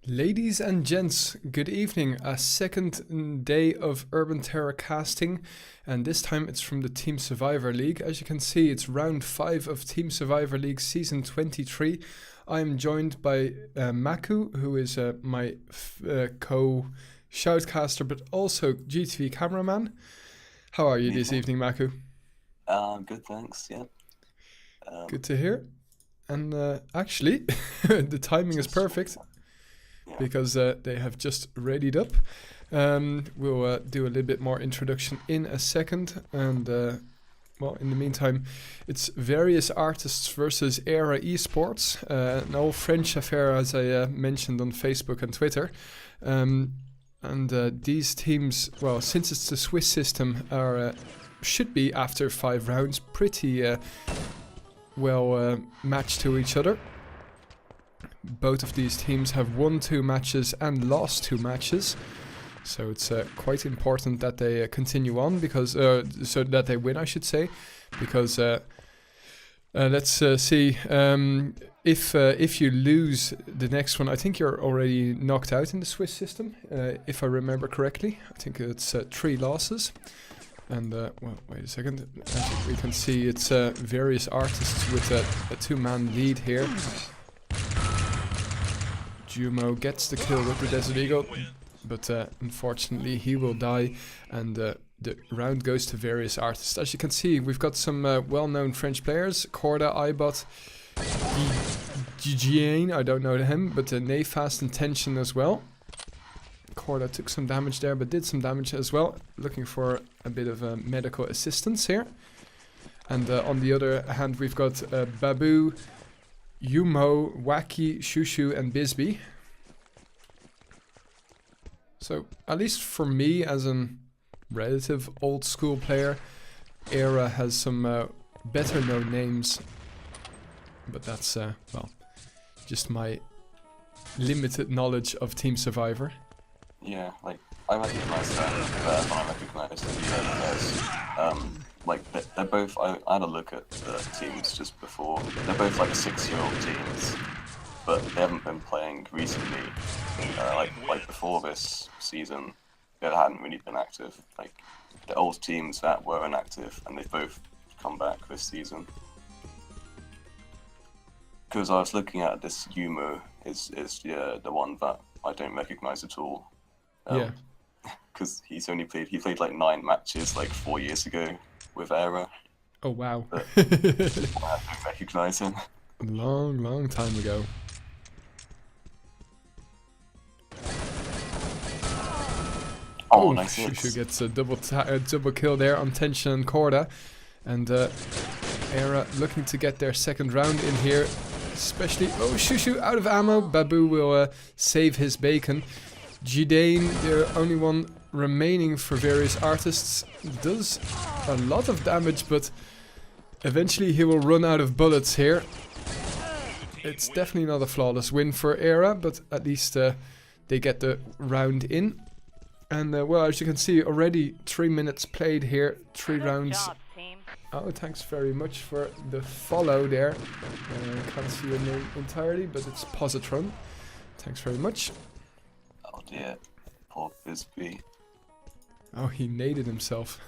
Ladies and gents, good evening. A second day of Urban Terror casting, and this time it's from the Team Survivor League. As you can see, it's round 5 of Team Survivor League Season 23. I'm joined by Maku, who is my co-shoutcaster, but also GTV cameraman. How are you this evening, Maku? Good, thanks, yeah. Good to hear. And actually, the timing is perfect. Because they have just readied up. We'll do a little bit more introduction in a second. And, well, in the meantime, it's various artists versus Aera esports. An all French affair, as I mentioned on Facebook and Twitter. These teams, well, since it's the Swiss system, are should be, after 5 rounds, pretty well matched to each other. Both of these teams have won 2 matches and lost 2 matches, so it's quite important that they continue on, because so that they win, I should say, because let's see, if you lose the next one, I think you're already knocked out in the Swiss system, if I remember correctly. I think it's 3 losses. And, well, wait a second. As we can see, it's various artists with a 2-man lead here. Jumo gets the kill with the Desert Eagle, but unfortunately he will die, and the round goes to various artists. As you can see, we've got some well-known French players: Corda, Ibot, Gigien, I don't know him, but Nefast and Tension as well. Corda took some damage there, but did some damage as well, looking for a bit of medical assistance here. And on the other hand, we've got Babu, Yumo, Wacky, Shushu, and Bisbee. So, at least for me, as a relative old school player, Aera has some better known names. But that's, well, just my limited knowledge of Team Survivor. Yeah, like, I recognise that when I recognise the players. Like, they're both, I had a look at the teams just before. They're both like 6-year-old teams, but they haven't been playing recently. Like before this season, they hadn't really been active. Like, the old teams that were inactive, and they've both come back this season. Because I was looking at this Yumo, is the one that I don't recognise at all. Yeah. Because he played like 9 matches like 4 years ago with Aera. Oh wow. But I don't recognise him. Long time ago. Oh, nice. Shushu gets a double kill there on Tension and Corda. And Aera looking to get their second round in here. Especially, oh, Shushu out of ammo. Babu will save his bacon. Jidane, the only one remaining for various artists, does a lot of damage, but eventually he will run out of bullets here. It's definitely not a flawless win for Aera, but at least they get the round in. And well, as you can see, already 3 minutes played here, 3 rounds. Job, team. Oh, thanks very much for the follow there. Can't see your name entirely, but it's Positron. Thanks very much. Oh dear, poor Bisbee. Oh, he naded himself.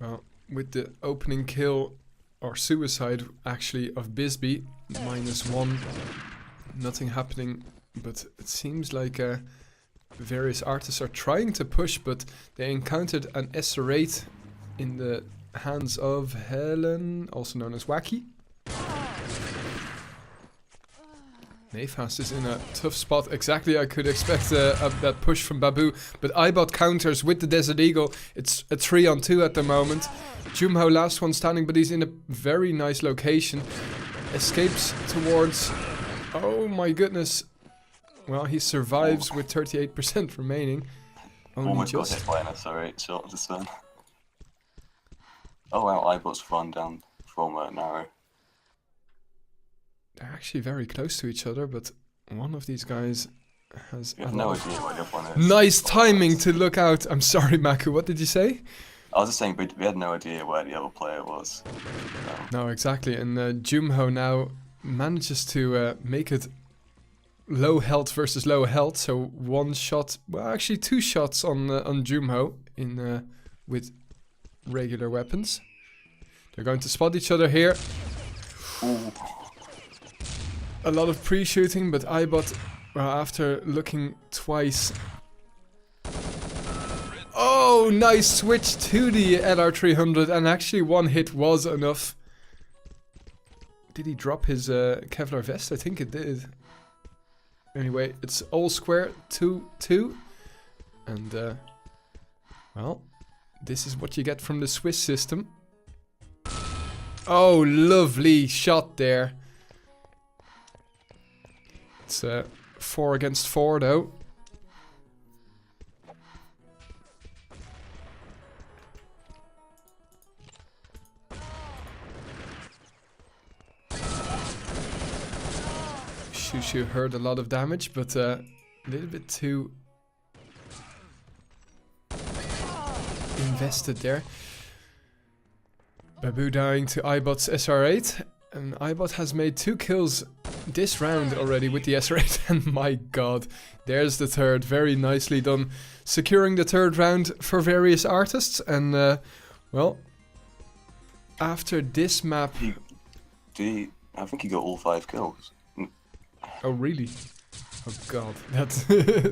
Well, with the opening kill, or suicide actually, of Bisbee, -1, nothing happening, but it seems like various artists are trying to push, but they encountered an S8 in the hands of Helen, also known as Wacky. Nefast is in a tough spot. Exactly, I could expect that push from Babu, but Ibot counters with the Desert Eagle. It's a 3-on-2 at the moment. Jumho, last one standing, but he's in a very nice location. Escapes towards... Oh my goodness. Well, he survives with 38% remaining. Only Almost just. got hit by an SR8 shot just then. Oh wow, iBot's run down from Narrow. They're actually very close to each other, but one of these guys has You have no idea where the other one is. nice timing to look out. I'm sorry, Maku, what did you say? I was just saying, but we had no idea where the other player was. No, exactly. And Jumho now manages to make it low health versus low health. So one shot, well, actually 2 shots on Jumho in with regular weapons. They're going to spot each other here. Ooh. A lot of pre-shooting, but iBot, after looking twice. Oh, nice switch to the LR300, and actually one hit was enough. Did he drop his Kevlar vest? I think it did. Anyway, it's all square, 2-2. And, well, this is what you get from the Swiss system. Oh, lovely shot there. It's 4 against 4 though. Shushu heard a lot of damage, but a little bit too invested there. Babu dying to iBot's SR8, and iBot has made 2 kills this round already with the SR8, and my god, there's the third. Very nicely done, securing the third round for various artists. And well, after this map, I think he got all 5 kills. oh really? Oh god, that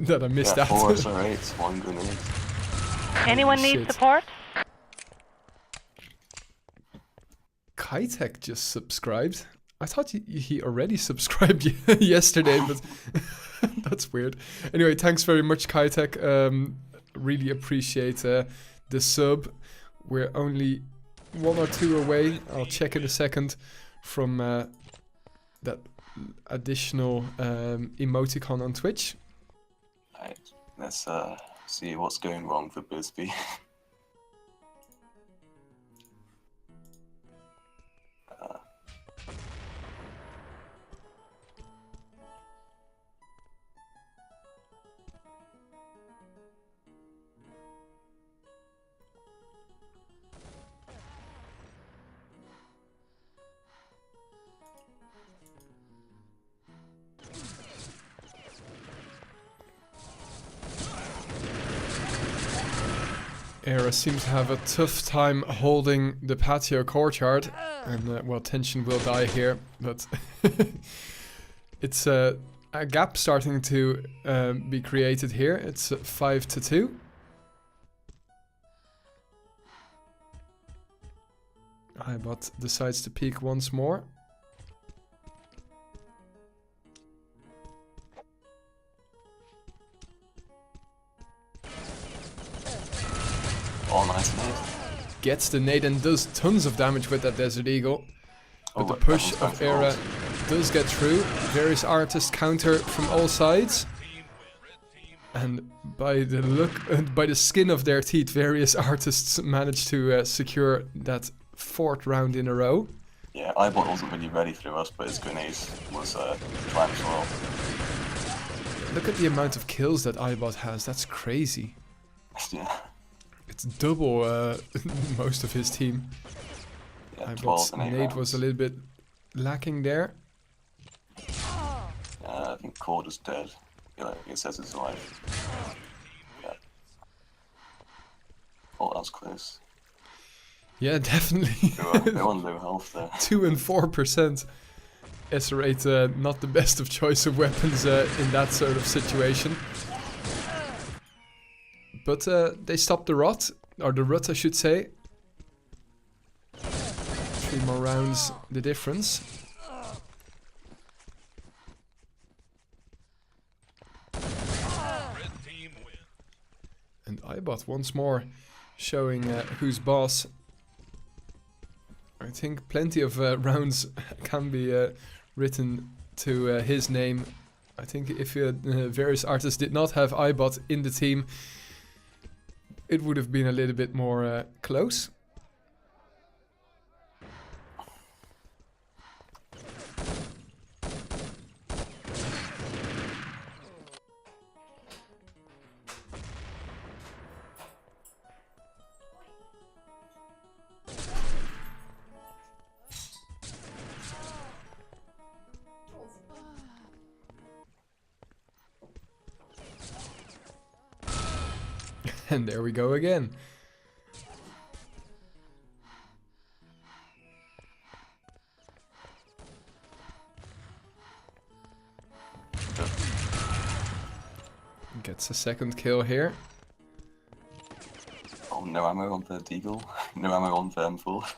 that I missed Yeah, that. 4 SR8s, 1 grenade. Anyone need support? Kitech just subscribed. I thought he already subscribed yesterday, but that's weird. Anyway, thanks very much, Kitech. Really appreciate the sub. We're only 1 or 2 away. I'll check in a second from that additional emoticon on Twitch. Right, let's see what's going wrong for Bisbee. Aera seems to have a tough time holding the patio courtyard, and well, tension will die here, but it's a gap starting to be created here. It's 5-2. iBot decides to peek once more. Oh, nice nade. Gets the nade and does tons of damage with that Desert Eagle. But the that push one's of going for Aera does get through. Various artists counter from all sides. And by the look, by the skin of their teeth, various artists managed to secure that 4th round in a row. Yeah, iBot wasn't really ready for us, but his grenade was trying as well. Look at the amount of kills that iBot has. That's crazy. Yeah. It's double most of his team. Yeah, iBot's 12 and 8 nade rounds. was a little bit lacking there. I think Cord is dead. Yeah, it says it's alive. Yeah. Oh, that was close. Yeah, definitely. They're on low health there. 2 and 4%. SR8 not the best of choice of weapons in that sort of situation. But they stopped the rot, or the rut I should say. 3 more rounds, the difference. And iBot once more showing who's boss. I think plenty of rounds can be written to his name. I think if various artists did not have iBot in the team, it would have been a little bit more close. And there we go again. Gets a second kill here. Oh, no ammo on the Deagle. No ammo on the M4.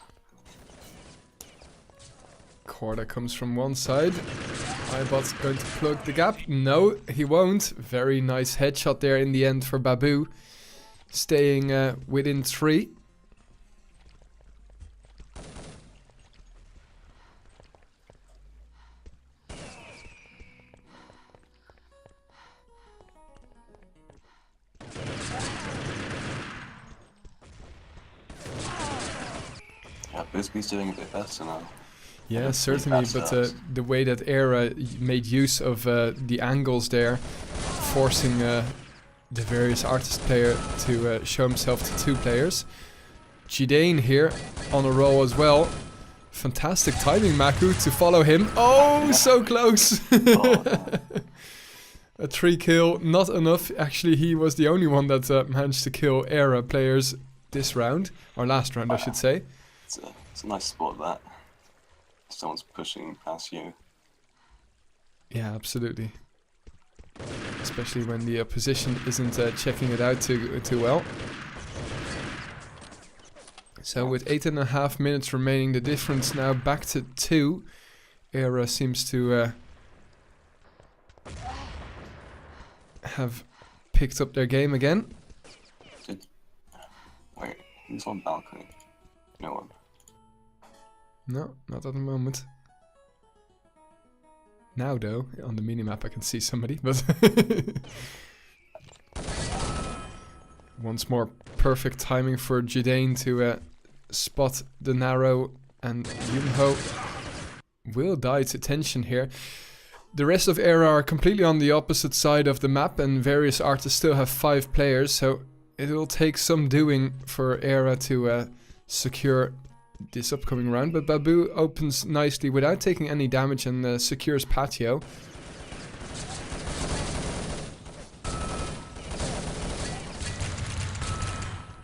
Corda comes from one side. iBot's going to plug the gap. No, he won't. Very nice headshot there in the end for Babu. Staying within 3. Yeah, Bisbee's doing a bit better now. Yeah, certainly, but the way that Aera made use of the angles there, forcing the various artist player to show himself to 2 players. Jidane here on a roll as well. Fantastic timing, Maku, to follow him. Oh, so close! A 3 kill, not enough. Actually, he was the only one that managed to kill Aera players this round, or last round, I should say. It's a nice spot, that. Someone's pushing past you. Yeah, absolutely. Especially when the opposition isn't checking it out too well. So with 8.5 minutes remaining, the difference now back to 2. Aera seems to have picked up their game again. Wait, who's on balcony? No one. No, not at the moment. Now though, on the minimap I can see somebody, but once more perfect timing for Jidane to spot the narrow, and Yumho will die to tension here. The rest of Aera are completely on the opposite side of the map, and various artists still have 5 players, so it will take some doing for Aera to secure this upcoming round, but Babu opens nicely without taking any damage and secures patio.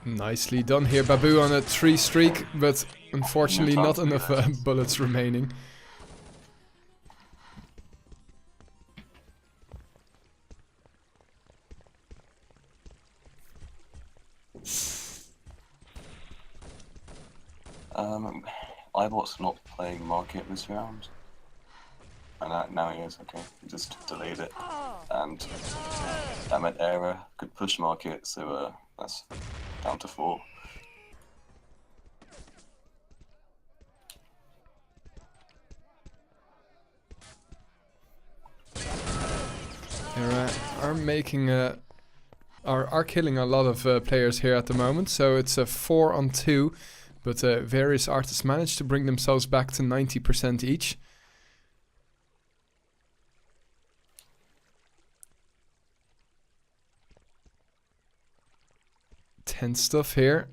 Nicely done here, Babu on a 3 streak, but unfortunately not enough bullets remaining. iBot's not playing Market this round. And now he is, okay. He just delayed it. And that meant Aera could push Market, so that's down to 4. Aera are making are killing a lot of players here at the moment, so it's a 4-on-2. But various artists managed to bring themselves back to 90% each. Tense stuff here.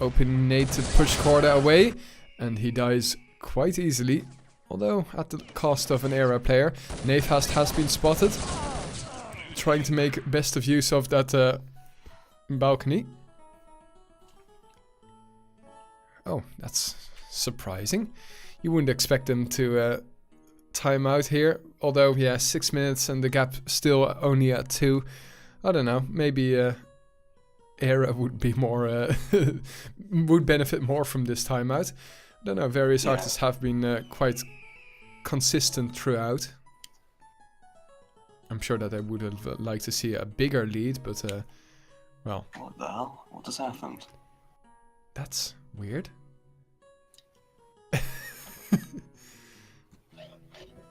Opening nade to push Corda away, and he dies quite easily, although at the cost of an Aera player. Navehast has been spotted, trying to make best of use of that balcony. Oh, that's surprising. You wouldn't expect them to time out here. Although, yeah, 6 minutes and the gap still only at 2. I don't know. Maybe Aera would be more would benefit more from this timeout. I don't know. Various artists have been quite consistent throughout. I'm sure that I would have liked to see a bigger lead, but well. What the hell? What just happened? That's weird.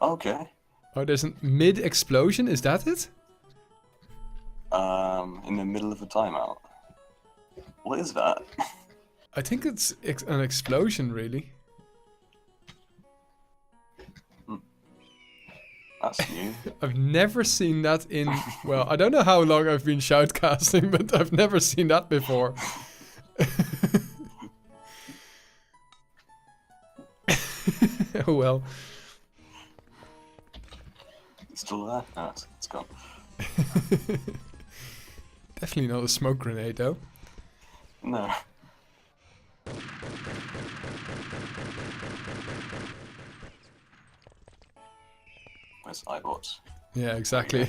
Okay. Oh, there's a mid-explosion? Is that it? In the middle of a timeout. What is that? I think it's an explosion, really. That's new. I've never seen that in... Well, I don't know how long I've been shoutcasting, but I've never seen that before. Oh well. It's still there? No, it's gone. Definitely not a smoke grenade though. No. Where's iBot? Yeah, exactly.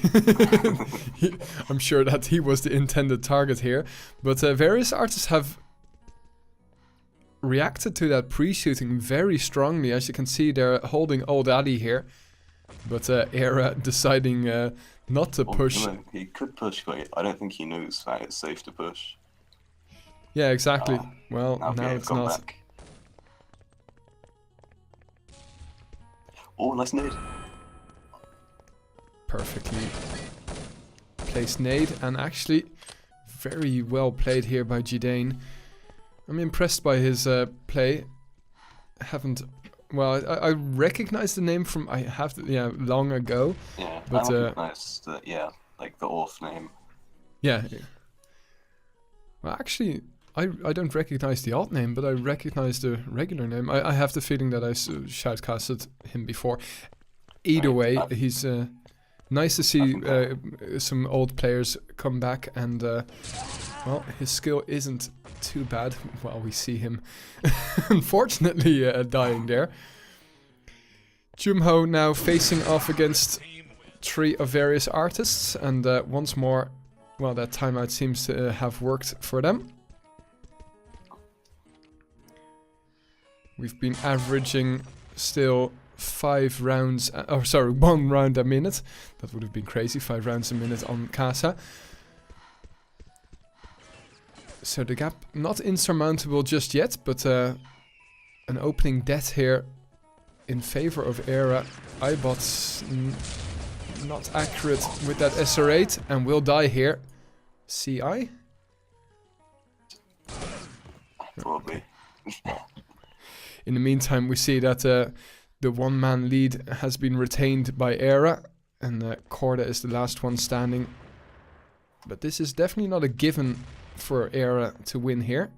I'm sure that he was the intended target here. But various artists have reacted to that pre-shooting very strongly. As you can see, they're holding Old Addy here. But Aera deciding not to push. No, he could push, but I don't think he knows that it's safe to push. Yeah, exactly. Well, now Okay, it's gone not. back. Oh, nice nade. Perfectly placed nade, and actually very well played here by Jidane. I'm impressed by his play. I recognize the name from long ago. Yeah, but I recognize like the Orth name. Yeah. Well, actually, I don't recognize the alt name, but I recognize the regular name. I have the feeling that I shoutcasted him before. Either way, he's nice to see some old players come back, and well, his skill isn't too bad. Well, we see him unfortunately dying there. Jumho now facing off against 3 of various artists, and once more, well, that timeout seems to have worked for them. We've been averaging still 5 rounds, 1 round a minute. That would have been crazy, 5 rounds a minute on Casa. So the gap not insurmountable just yet, but an opening death here in favor of Aera. iBot's not accurate with that SR8 and will die here. CI? Probably. In the meantime, we see that the one-man lead has been retained by Aera, and Corda is the last one standing. But this is definitely not a given for Aera to win here.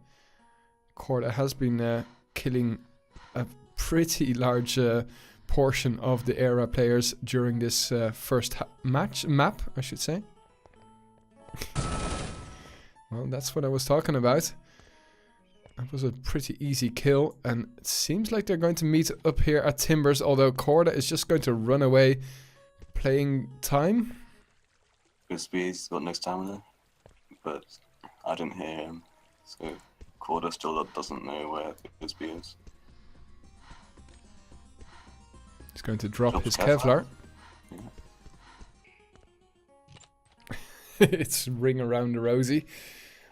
Corda has been killing a pretty large portion of the Aera players during this first map, I should say. Well, that's what I was talking about. That was a pretty easy kill, and it seems like they're going to meet up here at Timbers, although Corda is just going to run away playing time. Crispy's got no stamina, but I didn't hear him, so Corda still doesn't know where Crispy is. He's going to drop Drops his Kevlar. Kevlar. It's ring around the rosy,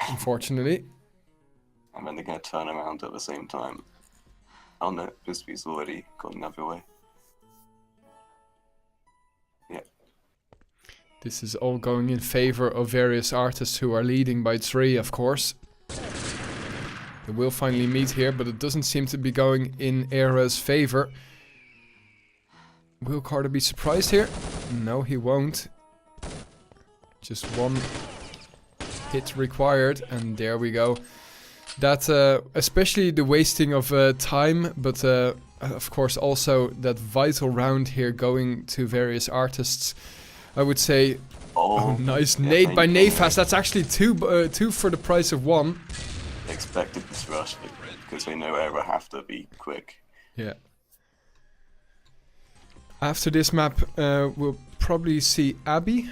unfortunately. And then they're going to turn around at the same time. Oh no, Crispy's already gone another way. Yeah. This is all going in favor of various artists who are leading by 3, of course. They will finally meet here, but it doesn't seem to be going in Aera's favor. Will Carter be surprised here? No, he won't. Just 1 hit required, and there we go. That, especially the wasting of time, but of course also that vital round here going to various artists. I would say, nice nade by Nefas. That's actually 2 for the price of 1. Expected this rush because they know Aera have to be quick. Yeah. After this map, we'll probably see Abby.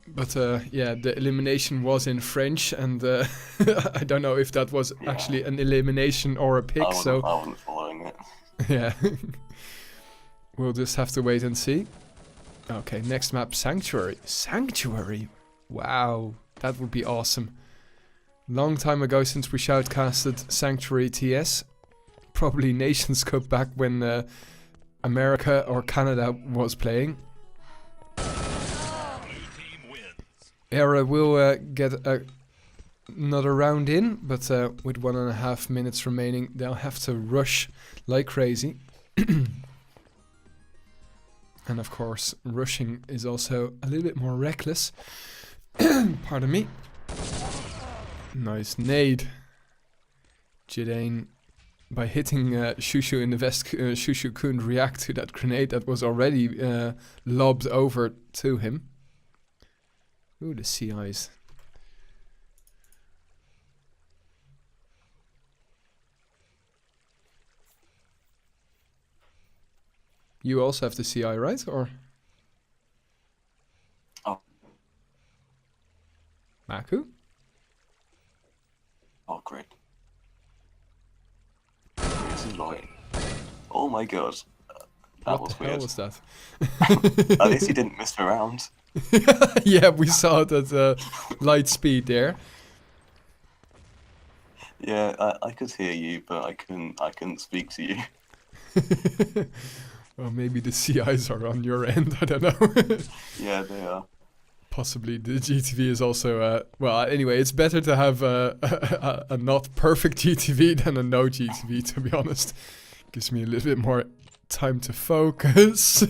But yeah, the elimination was in French, and I don't know if that was actually an elimination or a pick. I wasn't following it. Yeah. We'll just have to wait and see. Okay, next map, Sanctuary. Sanctuary! Wow, that would be awesome. Long time ago since we shoutcasted Sanctuary TS. Probably Nations Cup back when America or Canada was playing. Aera will get another round in, but with 1.5 minutes remaining, they'll have to rush like crazy. And of course, rushing is also a little bit more reckless. Pardon me. Nice nade. Jidane, by hitting Shushu in the vest, Shushu couldn't react to that grenade that was already lobbed over to him. Ooh, the CIs. You also have the CI, right? Or Oh. Maku? Oh, great. This is annoying. Oh my god. That What was the hell weird. was that? At least he didn't miss me around. Yeah, we saw it at light speed there. Yeah, I could hear you, but I couldn't speak to you. Well, maybe the CIs are on your end, I don't know. Yeah, they are. Possibly the GTV is also, well, anyway, it's better to have a not perfect GTV than a no GTV, to be honest. Gives me a little bit more time to focus.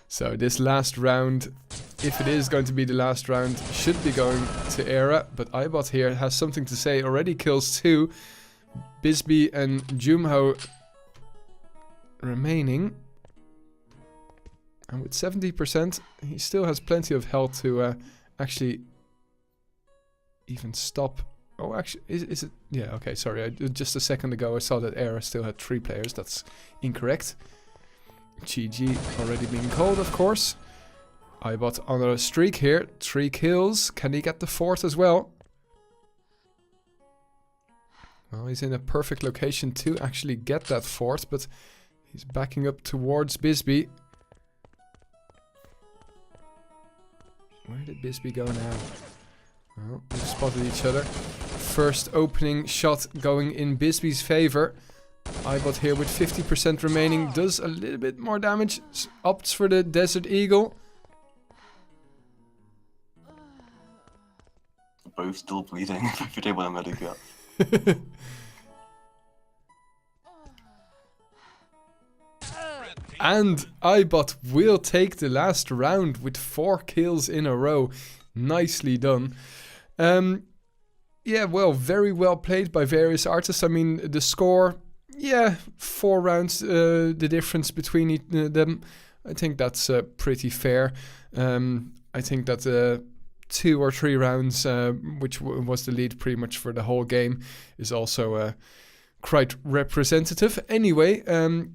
So this last round, if it is going to be the last round, should be going to Aera, but iBot here has something to say. Already kills 2. Bisbee and Jumho remaining. And with 70%, he still has plenty of health to actually even stop. Oh, actually, is it? Yeah, okay, sorry. Just a second ago, I saw that Aera still had 3 players. That's incorrect. GG already being called, of course. iBot on a streak here. 3 kills. Can he get the 4th as well? Well, he's in a perfect location to actually get that 4th, but he's backing up towards Bisbee. Where did Bisbee go now? Well, they've spotted each other. First opening shot going in Bisbee's favor. iBot here with 50% remaining does a little bit more damage. Opts for the Desert Eagle. Both still bleeding. If you did want a medic up. And iBot will take the last round with 4 kills in a row. Nicely done. Yeah, well, very well played by various artists. I mean, the score, yeah, 4 rounds, the difference between them. I think that's pretty fair. I think that 2 or 3 rounds, which was the lead pretty much for the whole game, is also quite representative. Anyway,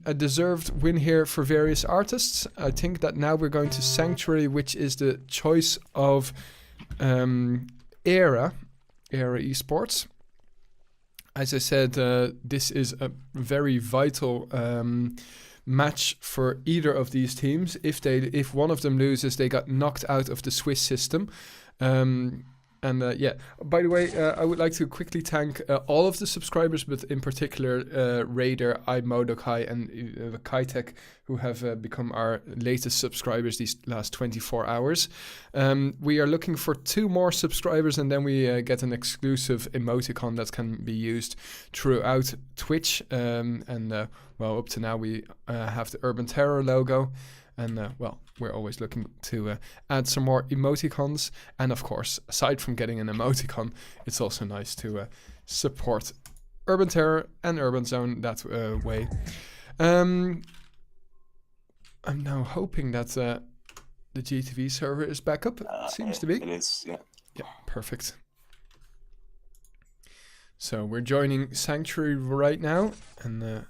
a deserved win here for various artists. I think that now we're going to Sanctuary, which is the choice of Aera Esports. As I said, this is a very vital match for either of these teams. If one of them loses, they got knocked out of the Swiss system. Yeah, by the way, I would like to quickly thank all of the subscribers, but in particular Raider, iModokai, and Kaitek, who have become our latest subscribers these last 24 hours. We are looking for 2 more subscribers, and then we get an exclusive emoticon that can be used throughout Twitch. Well, up to now we have the Urban Terror logo. And, well, we're always looking to add some more emoticons. And, of course, aside from getting an emoticon, it's also nice to support Urban Terror and Urban Zone that way. I'm now hoping that the GTV server is back up. Seems to be. It is, yeah. Yeah, perfect. So we're joining Sanctuary right now. And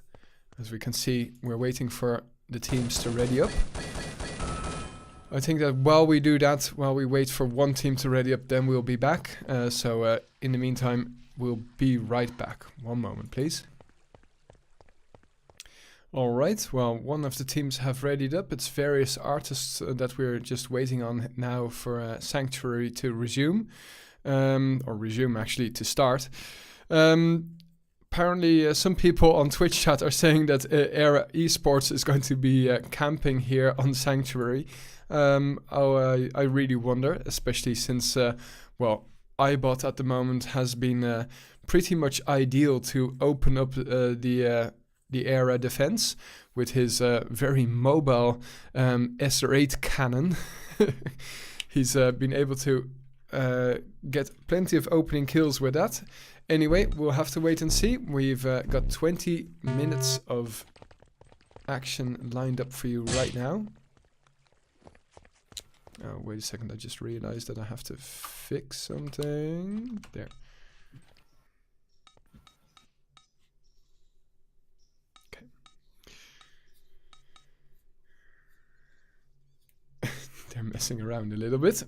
as we can see, we're waiting for the teams to ready up. I think that while we do that, while we wait for one team to ready up, then we'll be back. So in the meantime, we'll be right back. One moment, please. All right, well, one of the teams have readied up. It's various artists that we're just waiting on now for Sanctuary to resume. Or resume, actually, to start. Apparently, some people on Twitch chat are saying that Aera Esports is going to be camping here on Sanctuary. I really wonder, especially since, well, iBot at the moment has been pretty much ideal to open up the Aera defense with his very mobile SR8 cannon. He's been able to get plenty of opening kills with that. Anyway, we'll have to wait and see. We've got 20 minutes of action lined up for you right now. Oh, wait a second, I just realized that I have to fix something. There. Okay. They're messing around a little bit.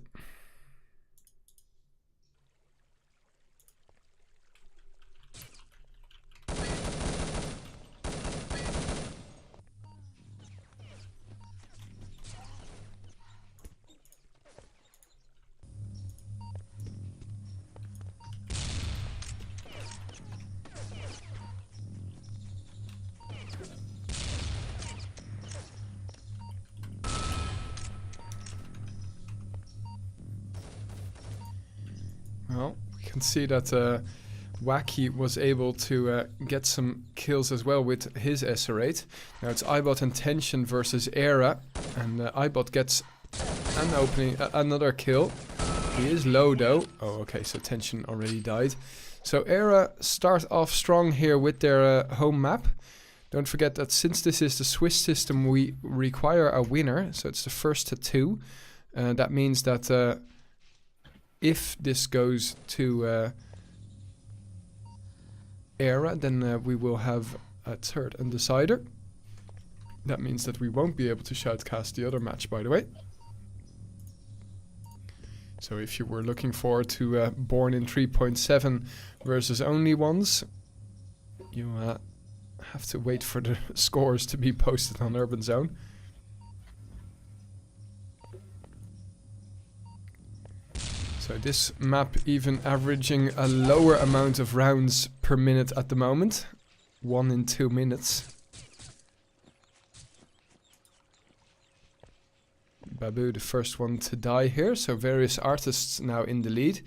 Well, we can see that Wacky was able to get some kills as well with his SR8. Now it's Ibot and Tension versus Aera, and Ibot gets another kill. He is low though. Oh, okay, so Tension already died. So Aera start off strong here with their home map. Don't forget that since this is the Swiss system, we require a winner, so it's the first to 2. That means that if this goes to Aera, then we will have a third undecider. That means that we won't be able to shoutcast the other match, by the way. So if you were looking forward to Born in 3.7 versus Only Ones, you have to wait for the scores to be posted on Urban Zone. So this map even averaging a lower amount of rounds per minute at the moment. 1 in 2 minutes. Babu, the first one to die here, so various artists now in the lead.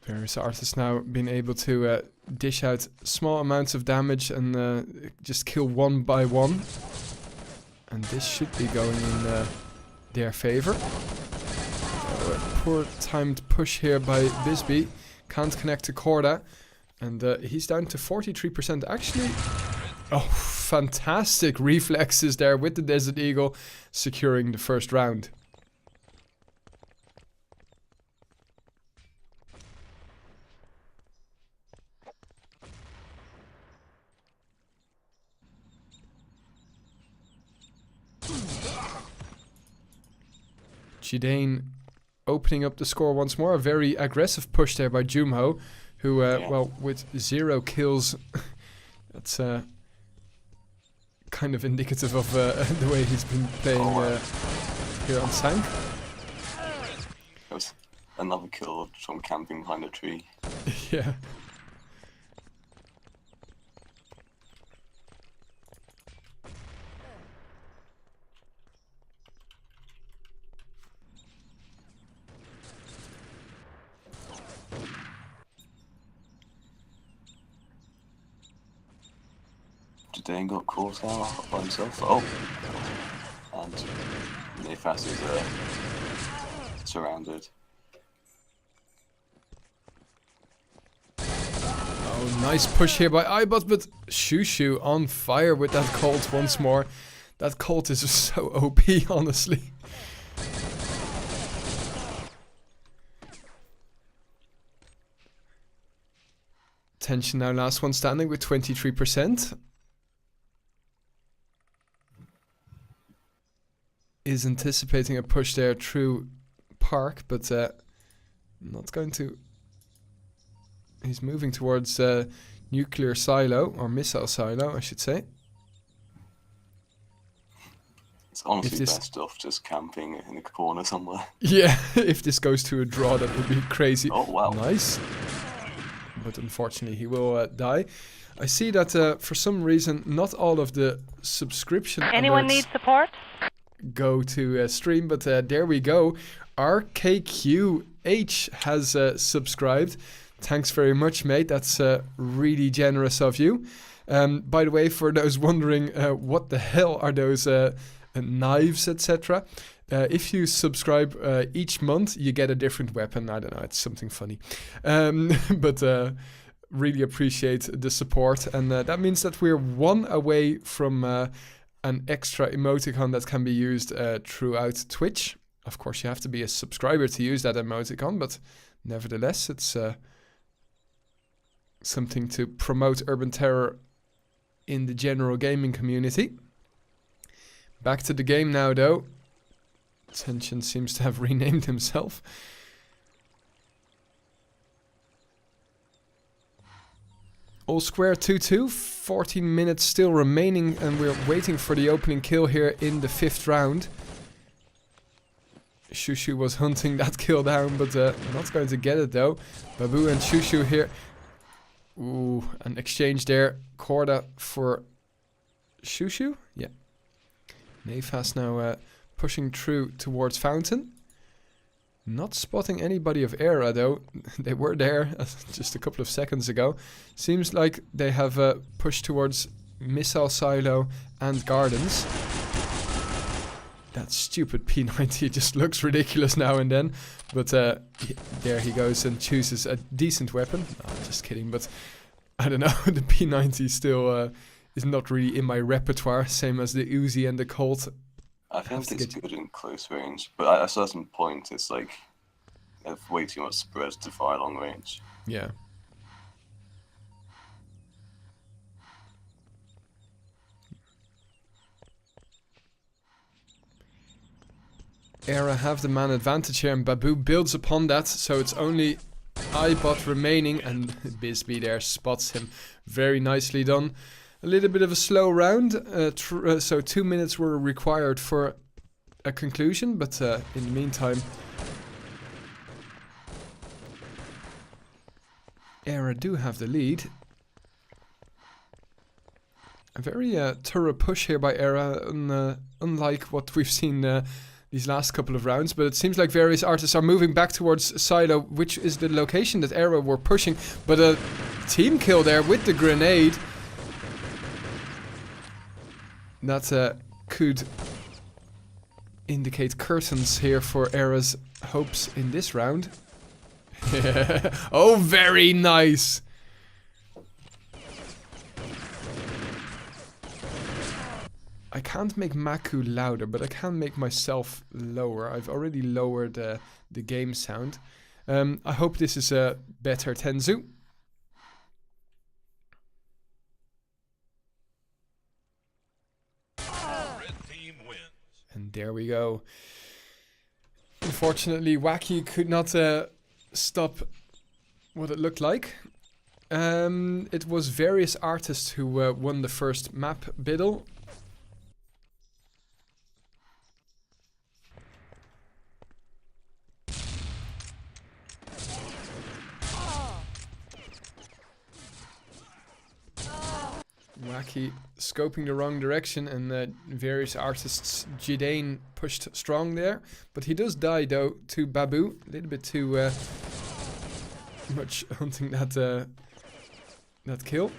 Various artists now been able to dish out small amounts of damage and just kill one by one. And this should be going in their favor. Poor timed push here by Bisbee. Can't connect to Corda. And he's down to 43%. Actually, oh, fantastic reflexes there with the Desert Eagle, securing the first round. Jidane opening up the score once more. A very aggressive push there by Jumho, who, well, with 0 kills, that's kind of indicative of the way he's been playing here on Sank. That was another kill from camping behind a tree. Yeah. Jidane got caught out by himself. Oh! And Nefas is surrounded. Oh, nice push here by Ibot, but Shushu on fire with that Colt once more. That Colt is just so OP, honestly. Tension now last one standing with 23%. Is anticipating a push there through Park, but not going to. He's moving towards nuclear silo, or missile silo, I should say. It's honestly best off just camping in a corner somewhere. Yeah, if this goes to a draw, that would be crazy. Oh, wow. Nice. But unfortunately, he will die. I see that for some reason, not all of the subscription Anyone need support? Go to stream, but there we go. RKQH has subscribed. Thanks very much, mate. That's really generous of you. By the way, for those wondering what the hell are those knives, etc., if you subscribe each month, you get a different weapon. I don't know, it's something funny. But really appreciate the support. And that means that we're one away from an extra emoticon that can be used throughout Twitch. Of course, you have to be a subscriber to use that emoticon, but nevertheless, it's something to promote Urban Terror in the general gaming community. Back to the game now, though. Tension seems to have renamed himself. All square 2-2, 14 minutes still remaining, and we're waiting for the opening kill here in the 5th round. Shushu was hunting that kill down, but not going to get it though. Babu and Shushu here. Ooh, an exchange there. Korda for Shushu? Yeah. Nefas now pushing through towards Fountain. Not spotting anybody of Aera though. They were there just a couple of seconds ago. Seems like they have pushed towards Missile Silo and Gardens. That stupid P90 just looks ridiculous now and then. But there he goes and chooses a decent weapon. No, just kidding, but I don't know. The P90 still is not really in my repertoire. Same as the Uzi and the Colt. I think it's good in close range, but at a certain point it's like they have way too much spread to fire long range. Yeah. Aera have the man advantage here, and Babu builds upon that, so it's only iBot remaining, and Bisbee there spots him. Very nicely done. A little bit of a slow round, so 2 minutes were required for a conclusion, but in the meantime, Aera do have the lead. A very thorough push here by Aera, unlike what we've seen these last couple of rounds, but it seems like various artists are moving back towards Silo, which is the location that Aera were pushing, but a team kill there with the grenade. That could indicate curtains here for Aera's hopes in this round. Oh, very nice! I can't make Maku louder, but I can make myself lower. I've already lowered the game sound. I hope this is a better Tenzu. And there we go. Unfortunately, Wacky could not stop what it looked like. It was various artists who won the first map battle. Wacky scoping the wrong direction, and various artists. Jidane pushed strong there, but he does die though to Babu. A little bit too much hunting that that kill.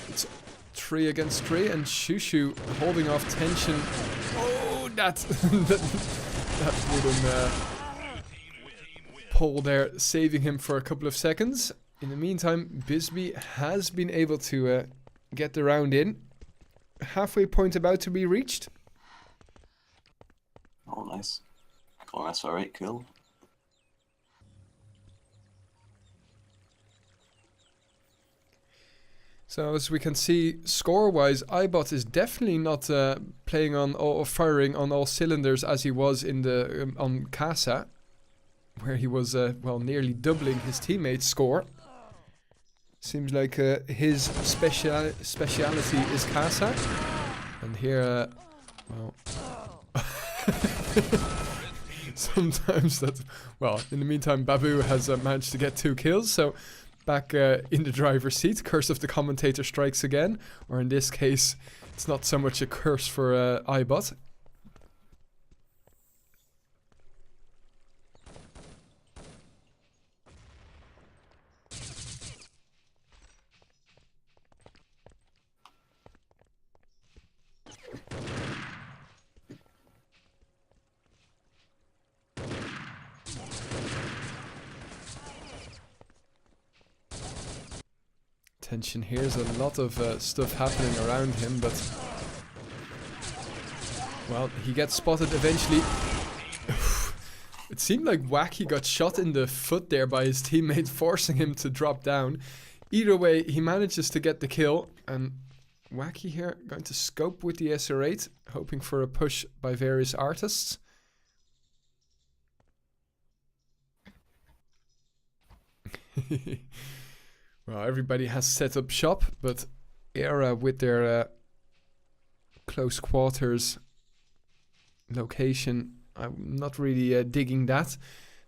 It's 3 against 3, and Shushu holding off tension. Oh, that that wooden pole there, saving him for a couple of seconds. In the meantime, Bisbee has been able to get the round in. Halfway point about to be reached. Oh, nice. Got an SR8 kill. So as we can see, score-wise, iBot is definitely not playing on or firing on all cylinders as he was in the on Casa, where he was well, nearly doubling his teammates' score. Seems like his speciality is Casa, and here, well, sometimes that. Well, in the meantime, Babu has managed to get 2 kills, so back in the driver's seat. Curse of the commentator strikes again, or in this case, it's not so much a curse for iBot. Attention, here's a lot of stuff happening around him, but... Well, he gets spotted eventually. It seemed like Wacky got shot in the foot there by his teammate, forcing him to drop down. Either way, he manages to get the kill, and Wacky here going to scope with the SR8, hoping for a push by various artists. Well, everybody has set up shop, but Aera with their close quarters location, I'm not really digging that,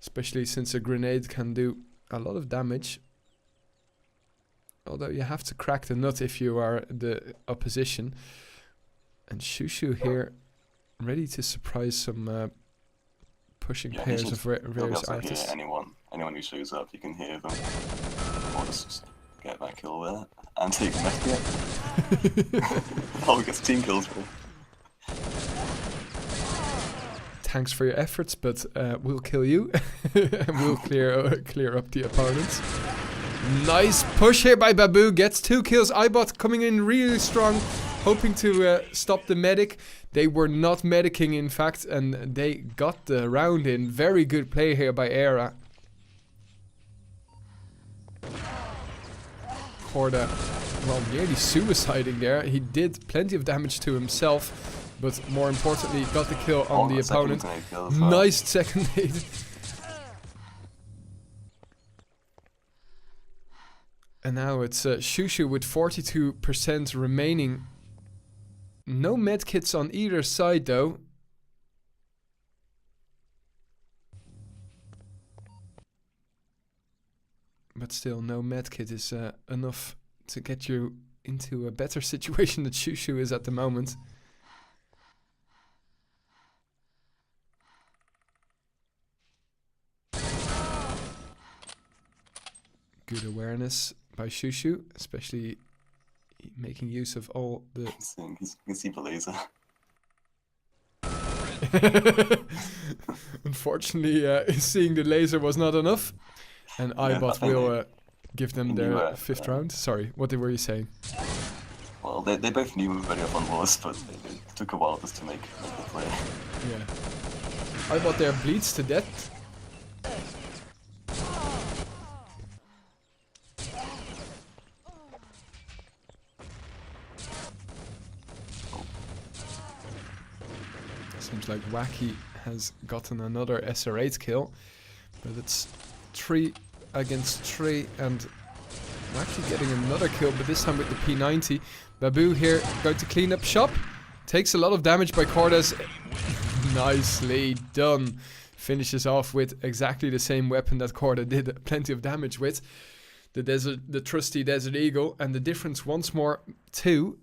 especially since a grenade can do a lot of damage. Although you have to crack the nut if you are the opposition. And Shushu here, ready to surprise some pushing pairs of various artists. Anyone who shows up, you can hear them. Or just get that kill there and take the mech. Oh, we get team kills, bro. Thanks for your efforts, but we'll kill you. And we'll clear up the opponents. Nice push here by Babu, gets 2 kills. Ibot coming in really strong, hoping to stop the medic. They were not medicing, in fact, and they got the round in. Very good play here by Aera. Korda, well, nearly suiciding there. He did plenty of damage to himself, but more importantly, got the kill on the opponent. Nice second aid. And now it's Shushu with 42% remaining. No medkits on either side though. But still, no medkit is enough to get you into a better situation than Shushu is at the moment. Good awareness by Shushu, especially making use of all the... You can see the laser. Unfortunately, seeing the laser was not enough. And Ibot will give them their 5th round. Sorry, what were you saying? Well, they both knew very up on was, but it took a while just to make the play. Yeah. Ibot there bleeds to death. Seems like Wacky has gotten another SR8 kill, but it's 3 against 3, and Wacky getting another kill, but this time with the P90. Babu here going to clean up shop. Takes a lot of damage by Cordes. Nicely done. Finishes off with exactly the same weapon that Corda did plenty of damage with. The trusty Desert Eagle, and the difference once more 2.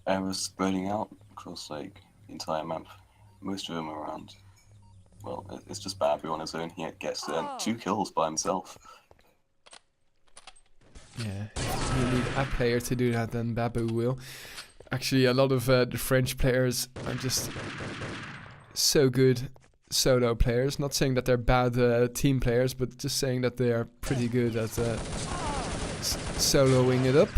I was spreading out across like the entire map. Most of them are around. Well, it's just Babu on his own. He gets 2 kills by himself. Yeah, you need a player to do that, then Babu will. Actually, a lot of the French players are just so good solo players. Not saying that they're bad team players, but just saying that they are pretty good at soloing it up.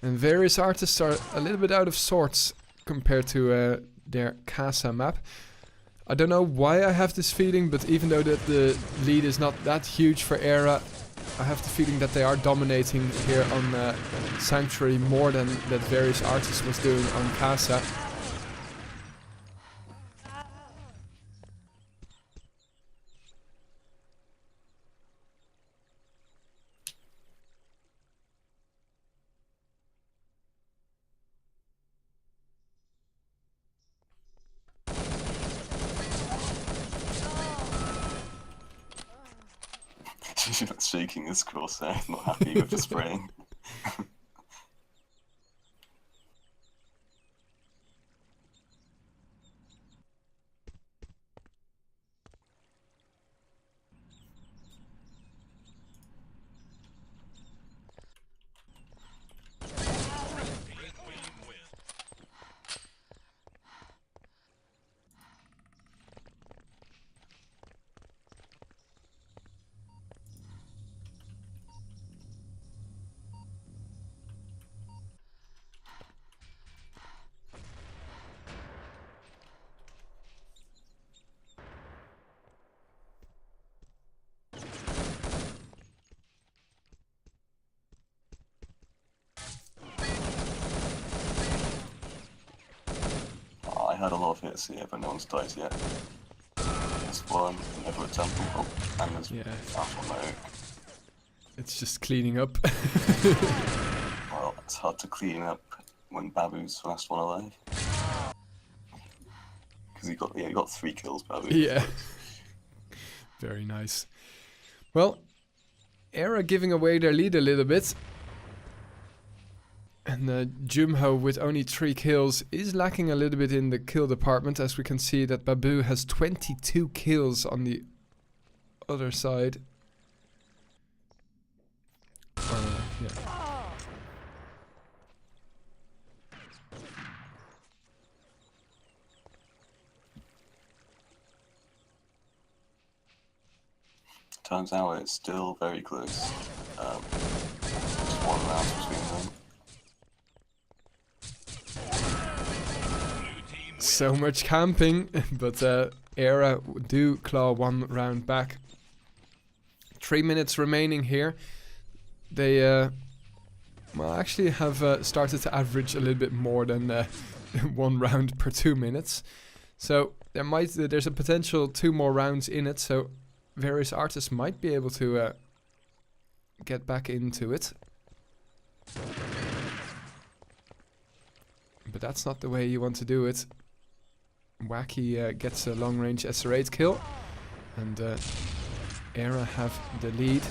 And various artists are a little bit out of sorts compared to their Casa map. I don't know why I have this feeling, but even though the lead is not that huge for Aera, I have the feeling that they are dominating here on Sanctuary more than that various artists was doing on Casa. She's not shaking his crosshair, not happy with the spraying. had a lot of hits here, but no one's died yet. There's one, over a temple, oh, and there's one oak. It's just cleaning up. Well, it's hard to clean up when Babu's the last one alive. Because he got 3 kills, Babu. Yeah. Very nice. Well, Aera giving away their lead a little bit. And Jumho with only 3 kills is lacking a little bit in the kill department, as we can see that Babu has 22 kills on the other side. Yeah. Turns out it's still very close. Just 1 round between them. So much camping, but Aera do claw 1 round back. 3 minutes remaining here. They well, actually have started to average a little bit more than 1 round per 2 minutes. So there's a potential 2 more rounds in it. So various artists might be able to get back into it. But that's not the way you want to do it. Wacky gets a long-range SR8 kill. And Aera have the lead.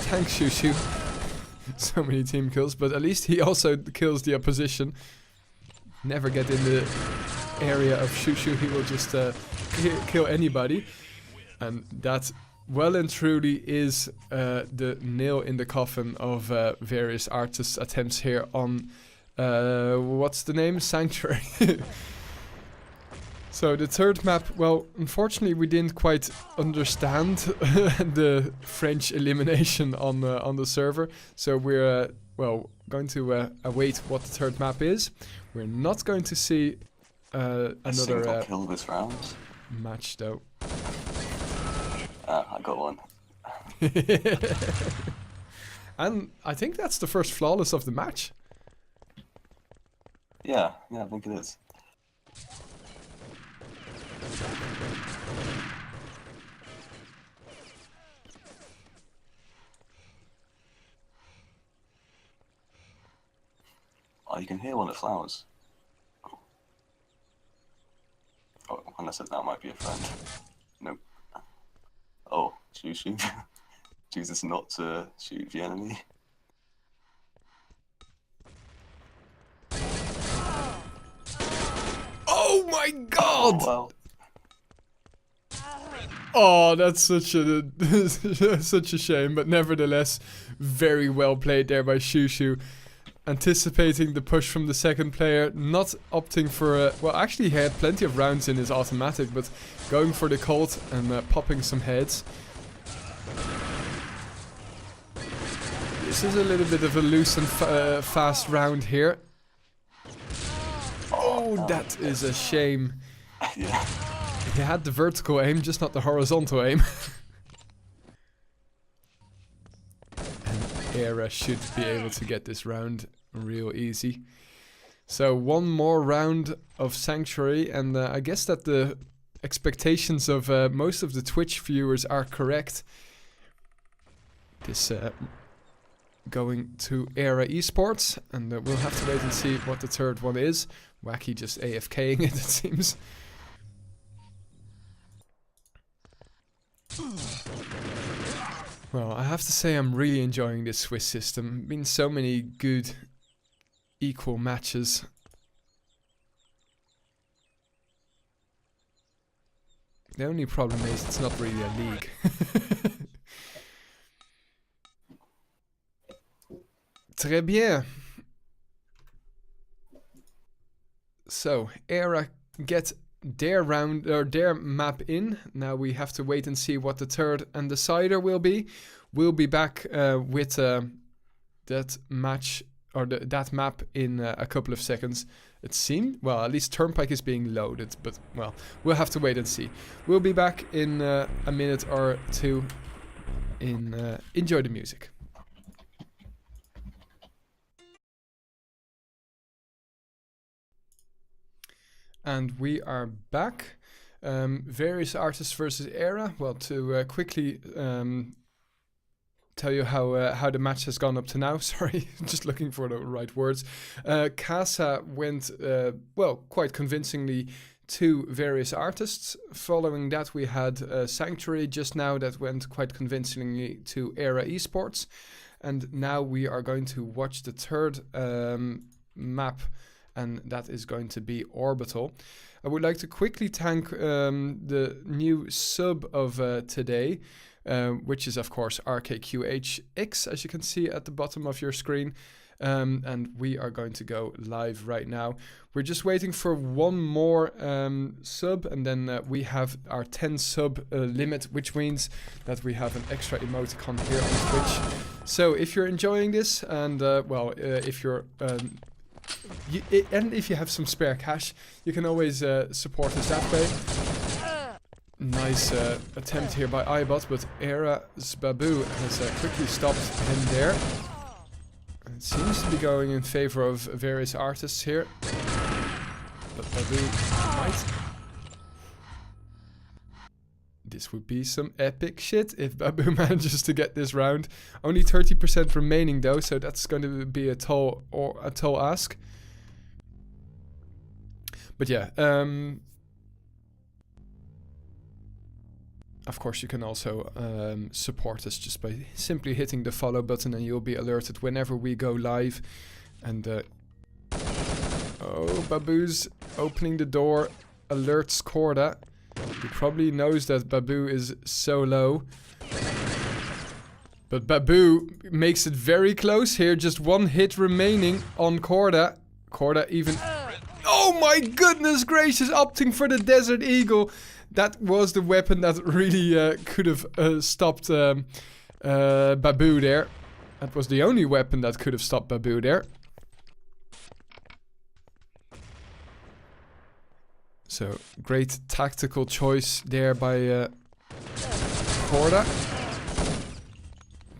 Thanks, Shushu. So many team kills, but at least he also kills the opposition. Never get in the area of Shushu, he will just kill anybody. And that well and truly is the nail in the coffin of various artists' attempts here on, what's the name? Sanctuary. So the third map, well, unfortunately we didn't quite understand the French elimination on the server. So we're, well, going to await what the third map is. We're not going to see another kill this round. Match though. I got one. And I think that's the first flawless of the match. Yeah, I think it is. Oh, you can hear one of the flowers. Oh, unless that might be a friend. Nope. Oh, Shushu. Jesus, not to shoot the enemy. Oh my god! Oh, well. Oh, that's such a such a shame, but nevertheless, very well played there by Shushu. Anticipating the push from the second player, not opting for a... Well, actually he had plenty of rounds in his automatic, but going for the Colt and popping some heads. This is a little bit of a loose and fast round here. Oh, that is a shame. Yeah. He had the vertical aim, just not the horizontal aim. And Aera should be able to get this round real easy. So 1 more round of Sanctuary, and I guess that the expectations of most of the Twitch viewers are correct. This going to Aera Esports, and we'll have to wait and see what the third one is. Wacky just AFKing it seems. Well, I have to say I'm really enjoying this Swiss system. Been so many good equal matches. The only problem is it's not really a league. Très bien. So, Aera get their round or their map in. Now we have to wait and see what the third and decider will be. We'll be back with that match or that map in a couple of seconds. It seemed, well, at least Turnpike is being loaded, but well, we'll have to wait and see. We'll be back in a minute or two. Enjoy the music. And we are back. Various artists versus Aera. Well, to quickly tell you how the match has gone up to now. Sorry, just looking for the right words. Casa went, well, quite convincingly to various artists. Following that, we had Sanctuary just now that went quite convincingly to Aera Esports. And now we are going to watch the third map, and that is going to be Orbital. I would like to quickly thank the new sub of today, which is of course RKQHX, as you can see at the bottom of your screen. And we are going to go live right now. We're just waiting for one more sub, and then we have our 10 sub limit, which means that we have an extra emoticon here on Twitch. So if you're enjoying this, and well, if you're and if you have some spare cash, you can always support us that way. Nice attempt here by iBot, but Aera's Babu has quickly stopped him there. It seems to be going in favor of various artists here. But Babu might... This would be some epic shit if Babu manages to get this round. Only 30% remaining though, so that's going to be a tall ask. But yeah, of course you can also support us just by simply hitting the follow button, and you'll be alerted whenever we go live. And oh, Babu's opening the door, alerts Corda. He probably knows that Babu is so low. But Babu makes it very close here. Just one hit remaining on Corda. Corda even... Oh my goodness gracious, opting for the Desert Eagle. That was the weapon that really could have stopped Babu there. That was the only weapon that could have stopped Babu there. So, great tactical choice there by Corda.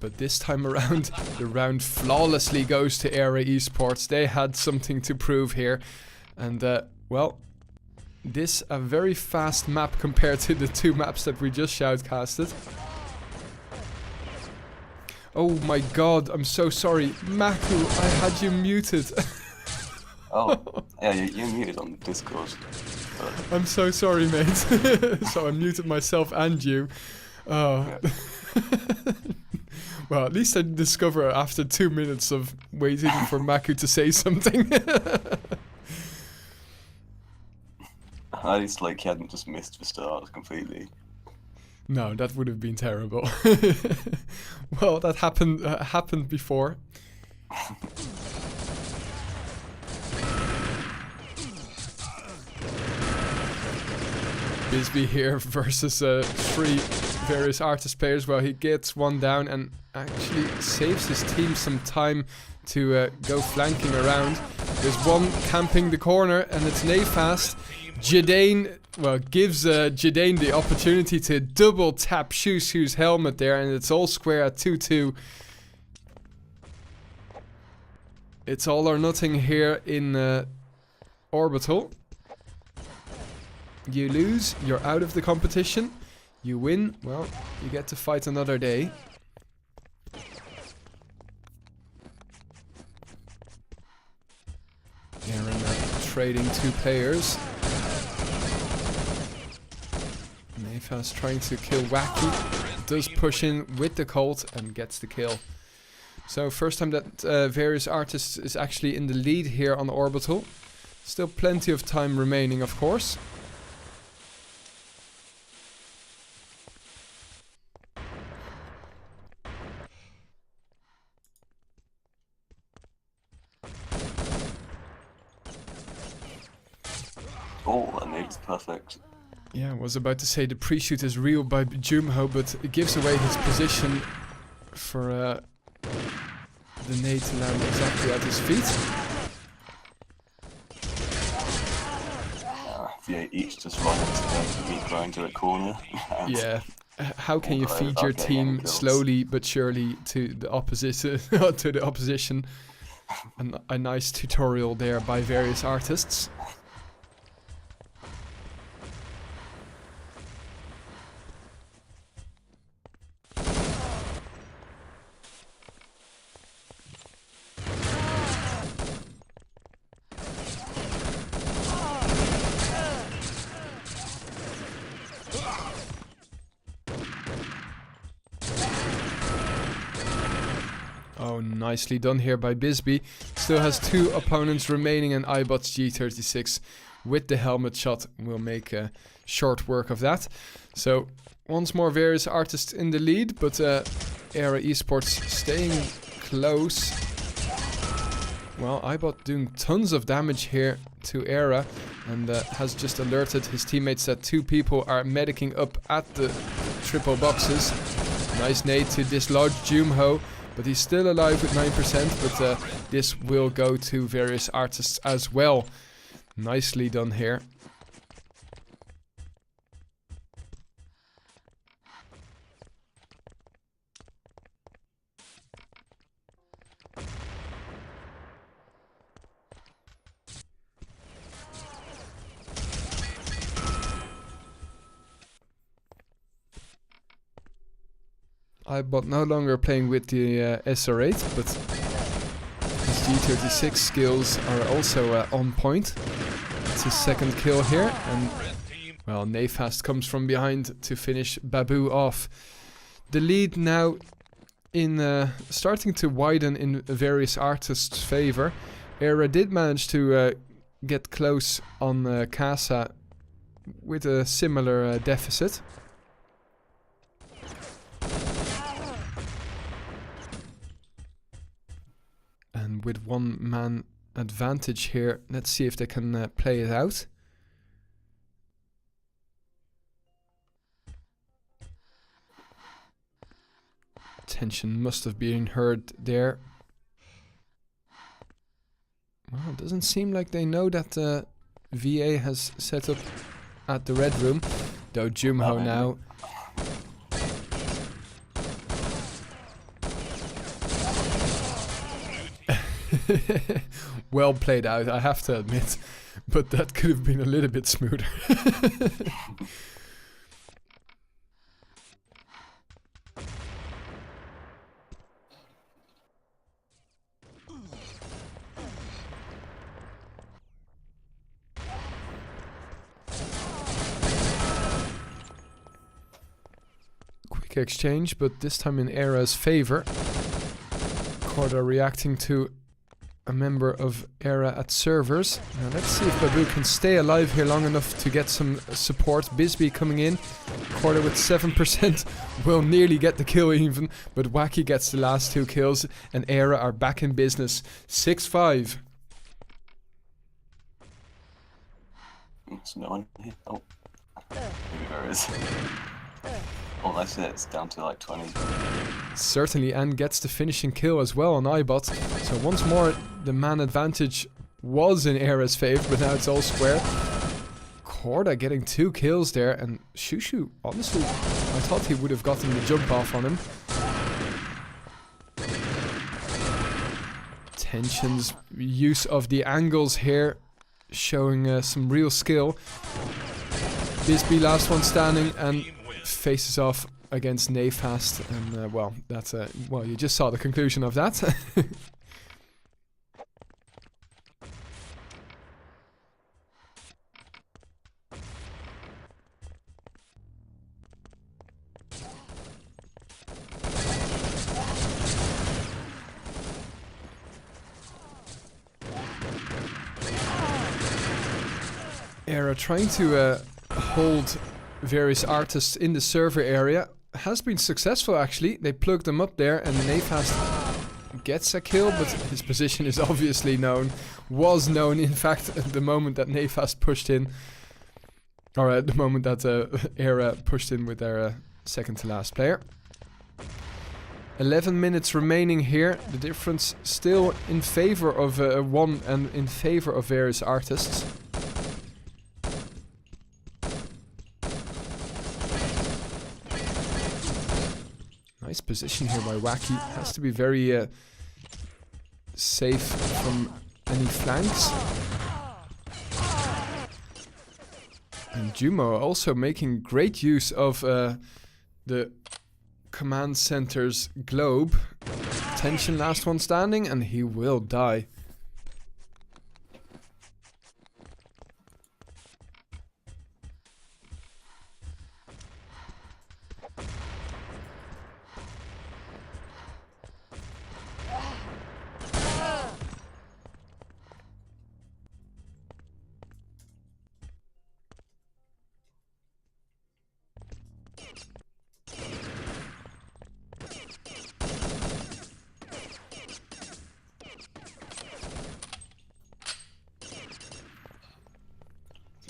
But this time around, the round flawlessly goes to Aera Esports. They had something to prove here. And, well, this a very fast map compared to the two maps that we just shoutcasted. Oh my god, I'm so sorry. Maku, I had you muted. Oh, yeah, you're muted on Discord. I'm so sorry, mate. So I muted myself and you. Oh. Yeah. Well, at least I discover after 2 minutes of waiting for Maku to say something. At least, like, he hadn't just missed the start completely. No, that would have been terrible. Well, that happened before. Bisbee here versus 3 various artist players. Well, he gets one down and actually saves his team some time to go flanking around. There's one camping the corner, and it's Nefast. Jadane, well, gives Jadane the opportunity to double tap Shushu's helmet there, and it's all square at 2-2. It's all or nothing here in Orbital. You lose, you're out of the competition. You win, well, you get to fight another day. Aaron trading 2 players. Nefas trying to kill Wacky. Does push in with the Colt and gets the kill. So first time that various artists is actually in the lead here on Orbital. Still plenty of time remaining, of course. Oh, that nade's perfect. Yeah, I was about to say the pre-shoot is real by Jumho, but it gives away his position for the nade to land exactly at his feet. Yeah, each just run into a corner. Yeah, how can you feed your team slowly but surely to the opposite to the opposition? A nice tutorial there by various artists. Oh, nicely done here by Bisbee. Still has 2 opponents remaining, and iBot's G36 with the helmet shot will make short work of that. So once more various artists in the lead, but Aera Esports staying close. Well, iBot doing tons of damage here to Aera, and has just alerted his teammates that 2 people are medicing up at the triple boxes. Nice nade to dislodge Jumho, but he's still alive with 9%, but this will go to various artists as well. Nicely done here. iBot no longer playing with the SR8, but his G36 skills are also on point. It's his second kill here, and well, Nefast comes from behind to finish Babu off. The lead now in starting to widen in various artists' favor. Aera did manage to get close on Casa with a similar deficit. And with 1 man advantage here, let's see if they can play it out. Tension must have been heard there. Well, it doesn't seem like they know that VA has set up at the red room, though Jumho now. Well played out, I have to admit, but that could have been a little bit smoother. Quick exchange, but this time in Aera's favor. Corda reacting to a member of Aera at servers. Now let's see if Babu can stay alive here long enough to get some support. Bisbee coming in. Corda with 7% will nearly get the kill even, but Wacky gets the last 2 kills, and Aera are back in business. 6-5. There's no one here. Oh, maybe there is. Oh, that's it. It's down to like 20. Certainly, and gets the finishing kill as well on iBot. So once more, the man advantage was in Aera's favor, but now it's all square. Corda getting 2 kills there, and Shushu, honestly, I thought he would have gotten the jump off on him. Tension's use of the angles here, showing some real skill. Bisbee last one standing, and faces off against Nefast, and well, that's well, you just saw the conclusion of that. Aera trying to hold various artists in the server area. Has been successful actually. They plugged them up there, and Nefast gets a kill, but his position is obviously known. Was known, in fact, at the moment that Nefast pushed in. Or at the moment that Aera pushed in with their second to last player. 11 minutes remaining here. The difference still in favor of 1 and in favor of various artists. Nice position here by Wacky. Has to be very safe from any flanks. And Jumo also making great use of the command center's globe. Tension last one standing, and he will die.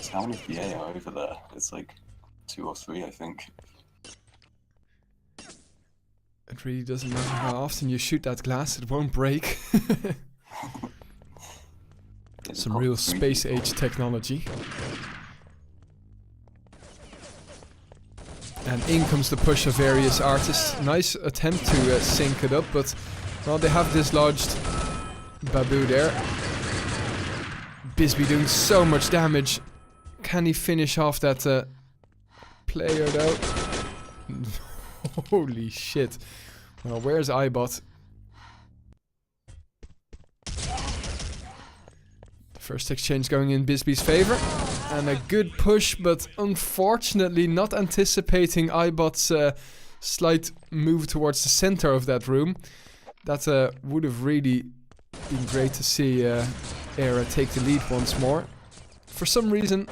how many VA are over there? It's like 2 or 3, I think. It really doesn't matter how often you shoot that glass, it won't break. Some real space age technology. And in comes the push of various artists. Nice attempt to sync it up, but well, they have dislodged Babu there. Bisbee doing so much damage. Can he finish off that player though? Holy shit. Well, where's iBot? First exchange going in Bisbee's favor. And a good push, but unfortunately not anticipating iBot's slight move towards the center of that room. That would have really been great to see Aera take the lead once more. For some reason,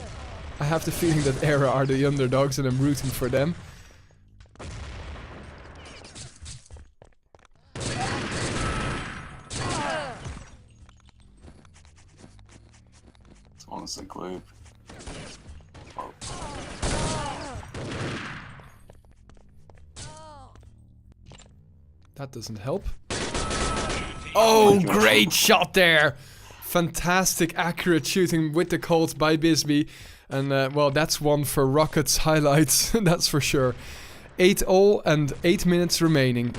I have the feeling that Aera are the underdogs and I'm rooting for them. It's almost a globe. Oh. That doesn't help. Oh, great shot there! Fantastic, accurate shooting with the Colt by Bisbee. And, well, that's one for Rocket's highlights, that's for sure. 8-all and 8 minutes remaining.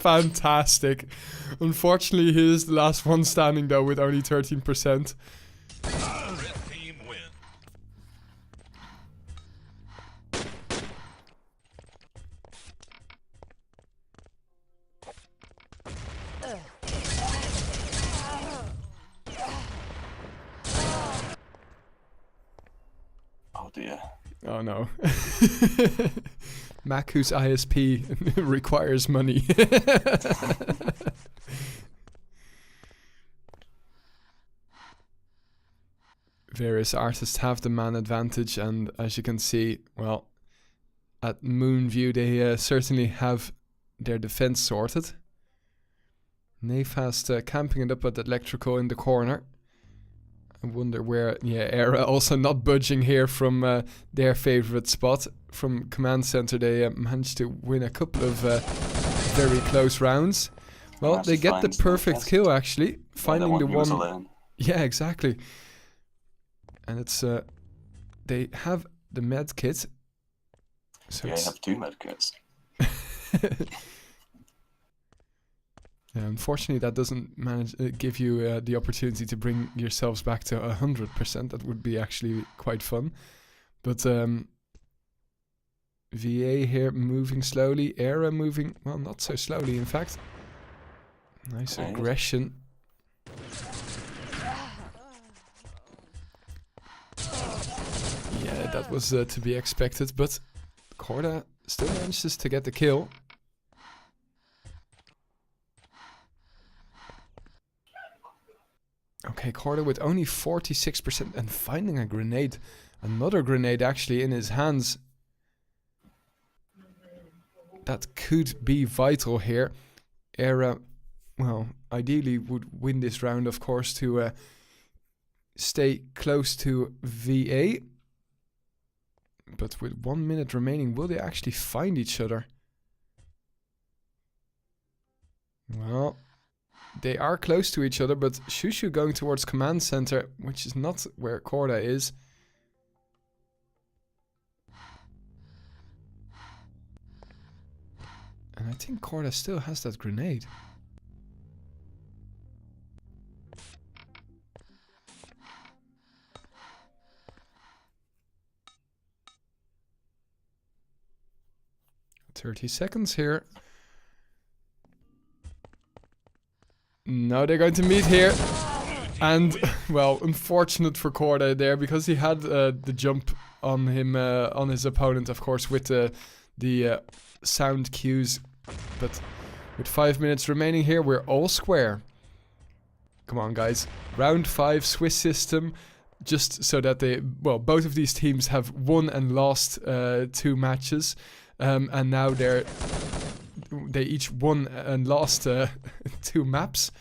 Fantastic. Unfortunately, he is the last one standing though with only 13%. Red team win. Oh dear. Oh no. Maku's ISP requires money. Various artists have the man advantage, and as you can see, well, at Moonview they certainly have their defense sorted. Nefast camping it up at Electrical in the corner. I wonder where, yeah, Aera also not budging here from their favorite spot. From Command Center, they managed to win a couple of very close rounds. Well, they get the perfect kill, actually. Finding the one... Yeah, exactly. And it's... they have the med kit. So yeah, they have 2 med kits. Yeah, unfortunately, that doesn't give you the opportunity to bring yourselves back to 100%. That would be actually quite fun. But VA here moving slowly. Aera moving, well, not so slowly, in fact. Nice aggression. Yeah, that was to be expected. But Korda still manages to get the kill. Okay, Korda with only 46% and finding a grenade. Another grenade actually in his hands. That could be vital here. Aera, well, ideally would win this round, of course, to stay close to VA. But with 1 minute remaining, will they actually find each other? Well... They are close to each other, but Shushu going towards Command Center, which is not where Korda is. And I think Korda still has that grenade. "30 seconds here. No, they're going to meet here. And, well, unfortunate for Korda there, because he had the jump on him, on his opponent, of course, with the sound cues. But with 5 minutes remaining here, we're all square. Come on, guys. Round 5 Swiss system. Just so that both of these teams have won and lost 2 matches. And now they each won and lost 2 maps.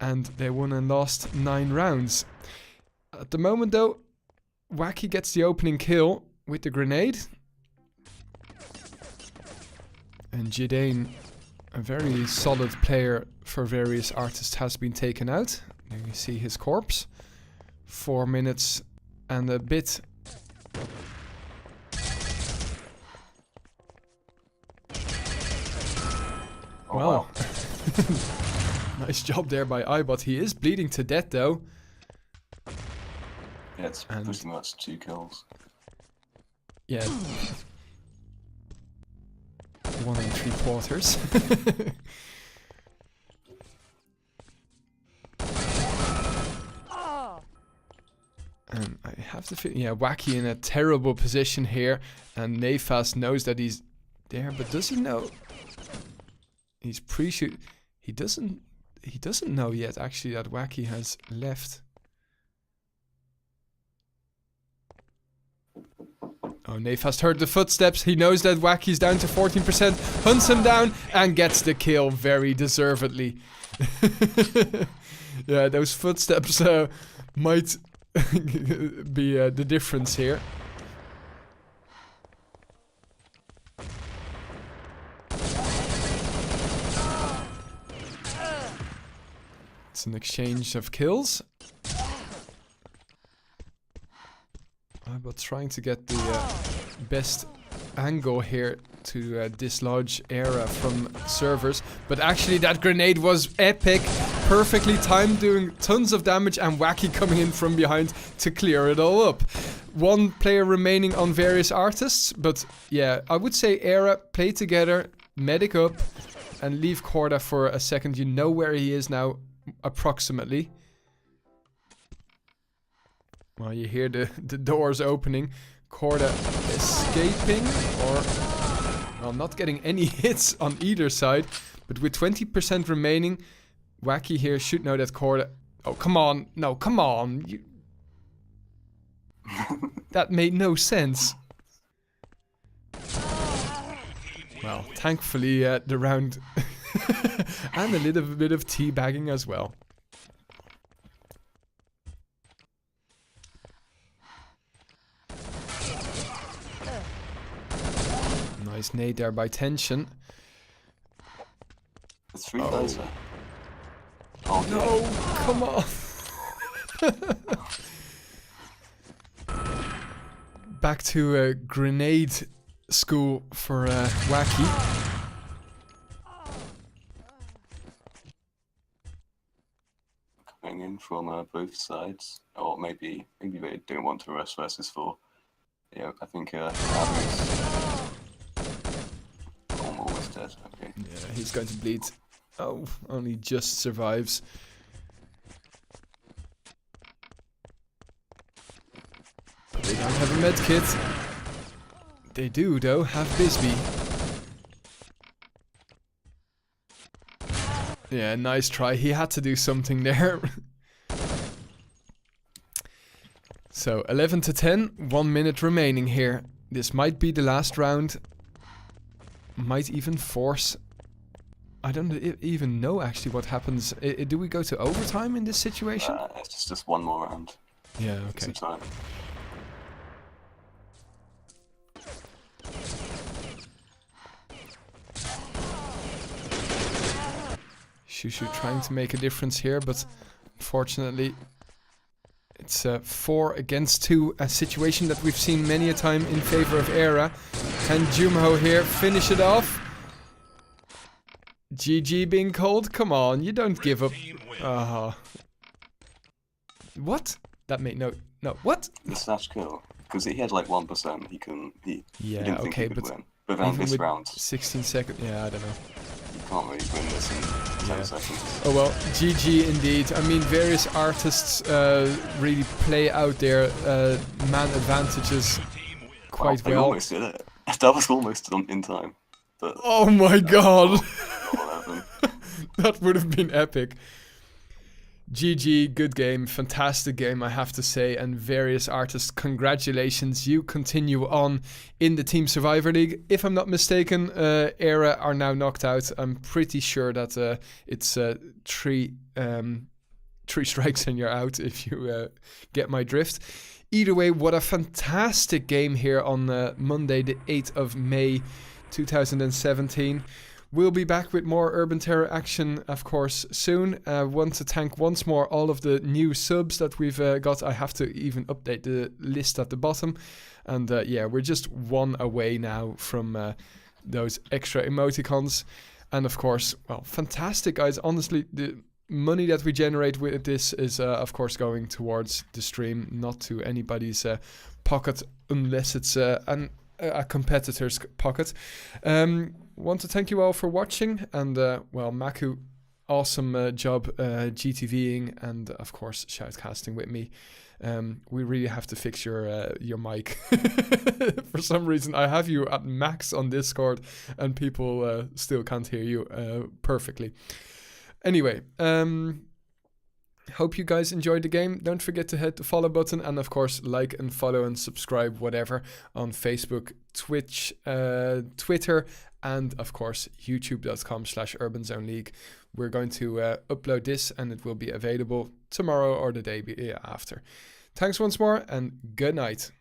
And they won and lost 9 rounds. At the moment, though, Wacky gets the opening kill with the grenade. And Jidane, a very solid player for various artists, has been taken out. There you see his corpse. 4 minutes and a bit. Oh, Well, wow. nice job there by iBot. He is bleeding to death, though. Yeah, it's pretty much 2 kills. Yeah. 1 3/4. And I have to feel, Wacky in a terrible position here, and Nefas knows that he's there, but does he know? He's pre-shoot. He doesn't know yet actually that Wacky has left. Oh, Nefast heard the footsteps. He knows that Wacky's down to 14%, hunts him down, and gets the kill very deservedly. Yeah, those footsteps might be the difference here. It's an exchange of kills. But trying to get the best angle here to dislodge Aera from servers. But actually that grenade was epic. Perfectly timed, doing tons of damage, and Wacky coming in from behind to clear it all up. 1 player remaining on various artists. But yeah, I would say Aera, play together, medic up, and leave Corda for a second. You know where he is now, approximately. Well, you hear the doors opening. Corda escaping, or well, not getting any hits on either side. But with 20% remaining, Wacky here should know that Corda... Oh, come on. No, come on. That made no sense. Well, thankfully the round... and a little bit of teabagging as well. Nice nade there by Tension. It's 3 guys there. Oh No, come on. Back to a grenade school for Wacky. Coming in from both sides, or maybe they don't want to rush versus 4. Yeah, I think almost dead. Okay. Yeah, he's going to bleed. Oh, only just survives. But they don't have a med kit. They do, though, have Bisbee. Yeah, nice try. He had to do something there. So, 11-10, 1 minute remaining here. This might be the last round. Might even force... I don't even know actually what happens. Do we go to overtime in this situation? It's just 1 more round. Yeah, okay. Time. Shushu trying to make a difference here, but unfortunately it's 4 against 2, a situation that we've seen many a time in favor of Aera. Can Jumho here finish it off? GG being called? Come on, you don't give up. What? That made no, what? The snatch kill, because he had like 1%, he Yeah, didn't think okay, he could but win. But then Even this with round, 16 seconds. Yeah, I don't know. you can't really win this in 10 Yeah. seconds. Oh well, GG indeed. I mean, various artists really play out their man advantages quite They well. almost did it. That was almost in time. But Oh my god! not 11. That would have been epic. GG, good game, fantastic game, I have to say, and various artists, congratulations, you continue on in the Team Survivor League. If I'm not mistaken, Aera are now knocked out. I'm pretty sure that it's three strikes and you're out, if you get my drift. Either way, what a fantastic game here on Monday, the 8th of May, 2017. We'll be back with more Urban Terror action, of course, soon. Want to thank once more all of the new subs that we've got. I have to even update the list at the bottom. And yeah, we're just one away now from those extra emoticons. And of course, well, fantastic, guys. Honestly, the money that we generate with this is, of course, going towards the stream, not to anybody's pocket, unless it's a competitor's pocket. Want to thank you all for watching, and well, Maku, awesome job GTVing and of course shoutcasting with me. We really have to fix your mic. For some reason I have you at max on Discord and people still can't hear you perfectly. Anyway, hope you guys enjoyed the game. Don't forget to hit the follow button and of course like and follow and subscribe, whatever, on Facebook, Twitch, Twitter, and of course youtube.com/UrbanZoneLeague. We're going to upload this and it will be available tomorrow or the day after. Thanks once more and good night.